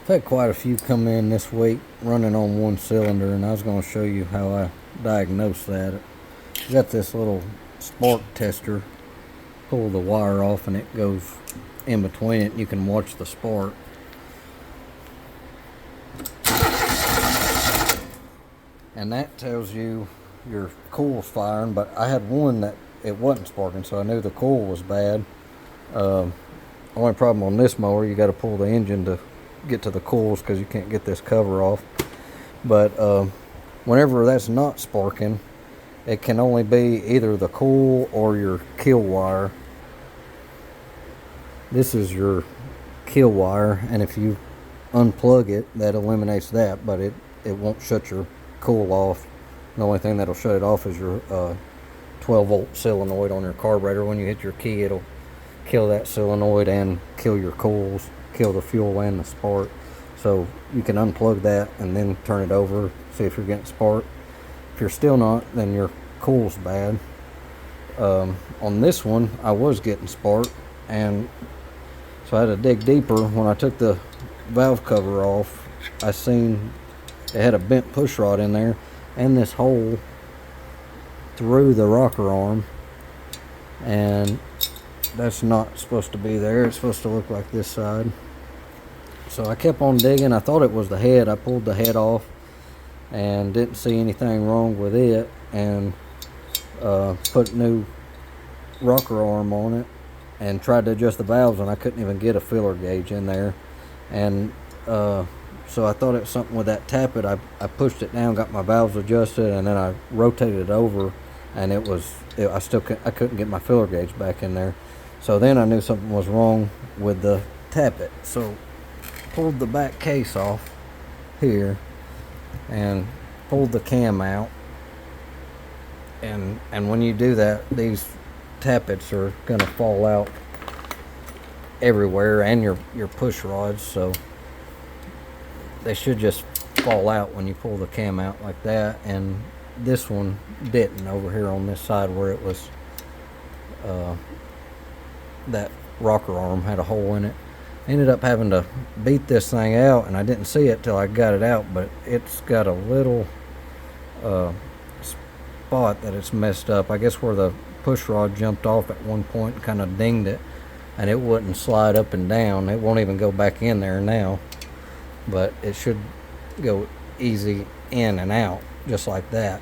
I've had quite a few come in this week running on one cylinder, and I was going to show you how I diagnose that. I got this little spark tester. Pull the wire off and it goes in between it and you can watch the spark. And that tells you your coil's firing, but I had one that it wasn't sparking, so I knew the coil was bad. Only problem on this mower, you got to pull the engine to get to the coils because you can't get this cover off. But whenever that's not sparking, it can only be either the coil or your kill wire. This is your kill wire, and if you unplug it, that eliminates that, but it won't shut your coil off. The only thing that'll shut it off is your 12-volt solenoid on your carburetor. When you hit your key, it'll kill that solenoid and kill your coils, kill the fuel and the spark. So you can unplug that and then turn it over, see if you're getting spark. If you're still not, then your coil's bad. On this one, I was getting spark, and so I had to dig deeper. When I took the valve cover off, I seen it had a bent push rod in there and this hole through the rocker arm, and that's not supposed to be there. It's supposed to look like this side. So I kept on digging. I thought it was the head. I pulled the head off and didn't see anything wrong with it, and put new rocker arm on it and tried to adjust the valves, and I couldn't even get a filler gauge in there. And so I thought it was something with that tappet. I pushed it down, got my valves adjusted, and then I rotated it over, and I couldn't get my filler gauge back in there. So then I knew something was wrong with the tappet. So pulled the back case off here and pulled the cam out. And when you do that, these tappets are gonna fall out everywhere, and your push rods, so they should just fall out when you pull the cam out like that. And this one didn't over here on this side where it was that rocker arm had a hole in it. Ended up having to beat this thing out, and I didn't see it till I got it out, but it's got a little spot that it's messed up. I guess where the push rod jumped off at one point and kind of dinged it, and it wouldn't slide up and down. It won't even go back in there now, but it should go easy in and out just like that.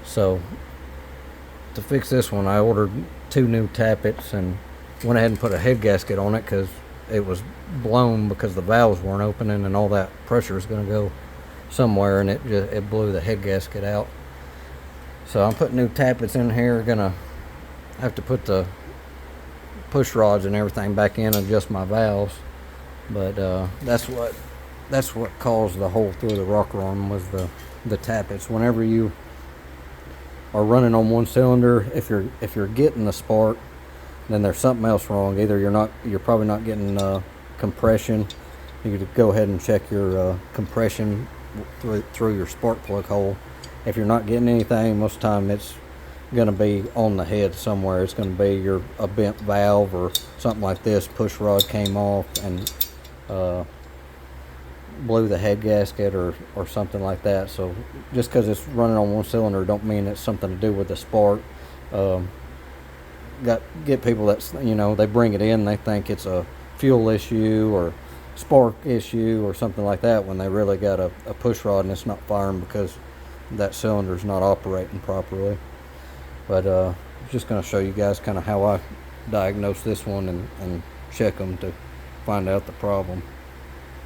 So to fix this one, I ordered 2 new tappets and went ahead and put a head gasket on it because it was blown because the valves weren't opening, and all that pressure is going to go somewhere, and it blew the head gasket out. So I'm putting new tappets in here. Gonna have to put the push rods and everything back in, adjust my valves. But that's what caused the hole through the rocker arm, was the tappets. Whenever you are running on one cylinder, if you're getting the spark, then there's something else wrong. Either you're probably not getting compression. You could go ahead and check your compression through your spark plug hole. If you're not getting anything, most of the time it's going to be on the head somewhere. It's going to be a bent valve or something like this. Push rod came off and blew the head gasket or something like that. So just because it's running on one cylinder don't mean it's something to do with the spark. Get people that, they bring it in, they think it's a fuel issue or spark issue or something like that, when they really got a push rod and it's not firing because that cylinder is not operating properly. But I'm just going to show you guys kind of how I diagnose this one and check them to find out the problem.